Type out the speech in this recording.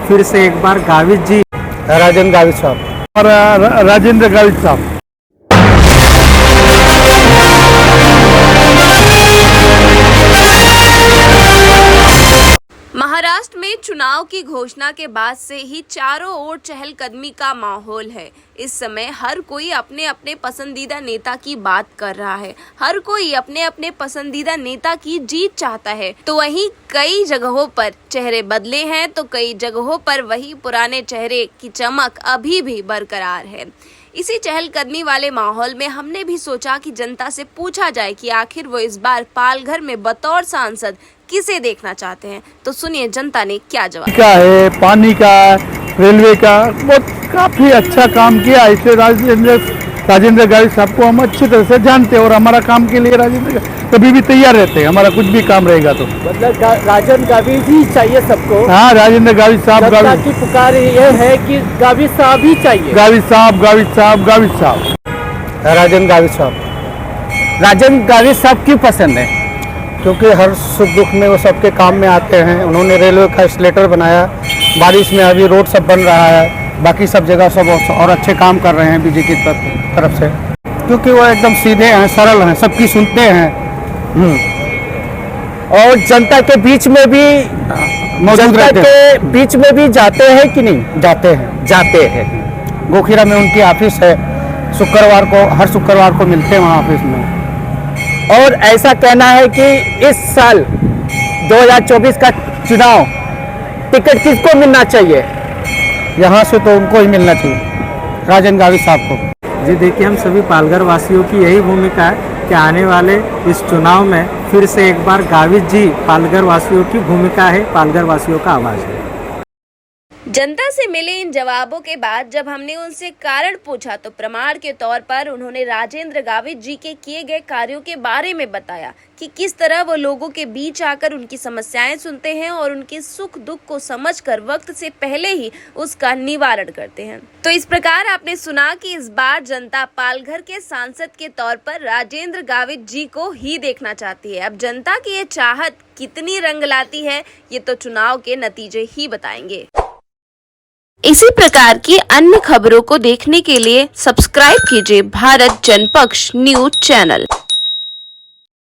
फिर से एक बार गावित जी, राजेंद्र गावित साहब और राजेंद्र गावित साहब। महाराष्ट्र में चुनाव की घोषणा के बाद से ही चारों ओर चहलकदमी का माहौल है। इस समय हर कोई अपने अपने पसंदीदा नेता की बात कर रहा है, हर कोई अपने अपने पसंदीदा नेता की जीत चाहता है। तो वहीं कई जगहों पर चेहरे बदले हैं तो कई जगहों पर वही पुराने चेहरे की चमक अभी भी बरकरार है। इसी चहलकदमी वाले माहौल में हमने भी सोचा कि जनता से पूछा जाए कि आखिर वो इस बार पालघर में बतौर सांसद किसे देखना चाहते हैं। तो सुनिए जनता ने क्या जवाब क्या है, पानी का, रेलवे का, बहुत काफी अच्छा काम किया। इसे राजेंद्र गावित साहब को हम अच्छी तरह से जानते हैं और हमारा काम के लिए राजेंद्र कभी भी तैयार रहते हैं। हमारा कुछ भी काम रहेगा तो मतलब राजेंद्र गावित ही चाहिए सबको। हाँ, राजेंद्र गावित साहब। जनता की पुकार ये है कि गावित साहब ही चाहिए। गावित साहब, गावित साहब, गावित साहब। राजेंद्र गावित साहब। राजेंद्र गावित साहब क्यों पसंद है? क्योंकि हर सुख दुख में वो सबके काम में आते हैं। उन्होंने रेलवे का स्लेटर बनाया, बारिश में अभी रोड सब बन रहा है, बाकी सब जगह सब और अच्छे काम कर रहे हैं बीजेपी की तरफ से। क्योंकि वो एकदम सीधे हैं, सरल हैं, सबकी सुनते हैं। और जनता के बीच में भी मौजूद रहते हैं। के बीच में भी जाते हैं कि नहीं? जाते हैं। गोखीरा में उनकी ऑफिस है, शुक्रवार को, हर शुक्रवार को मिलते हैं वहाँ ऑफिस में। और ऐसा कहना है कि इस साल 2024 का चुनाव टिकट किसको मिलना चाहिए? यहाँ से तो उनको ही मिलना चाहिए, राजेंद्र गावित साहब को। जी देखिए, हम सभी पालघर वासियों की यही भूमिका है कि आने वाले इस चुनाव में फिर से एक बार गावित जी पालघर वासियों की भूमिका है, पालघर वासियों का आवाज है। जनता से मिले इन जवाबों के बाद जब हमने उनसे कारण पूछा तो प्रमाण के तौर पर उन्होंने राजेंद्र गावित जी के किए गए कार्यों के बारे में बताया कि किस तरह वो लोगों के बीच आकर उनकी समस्याएं सुनते हैं और उनके सुख दुख को समझकर वक्त से पहले ही उसका निवारण करते हैं। तो इस प्रकार आपने सुना कि इस बार जनता पालघर के सांसद के तौर पर राजेंद्र गावित जी को ही देखना चाहती है। अब जनता की ये चाहत कितनी रंग लाती है ये तो चुनाव के नतीजे ही बताएंगे। इसी प्रकार की अन्य खबरों को देखने के लिए सब्सक्राइब कीजिए भारत जनपक्ष न्यूज चैनल।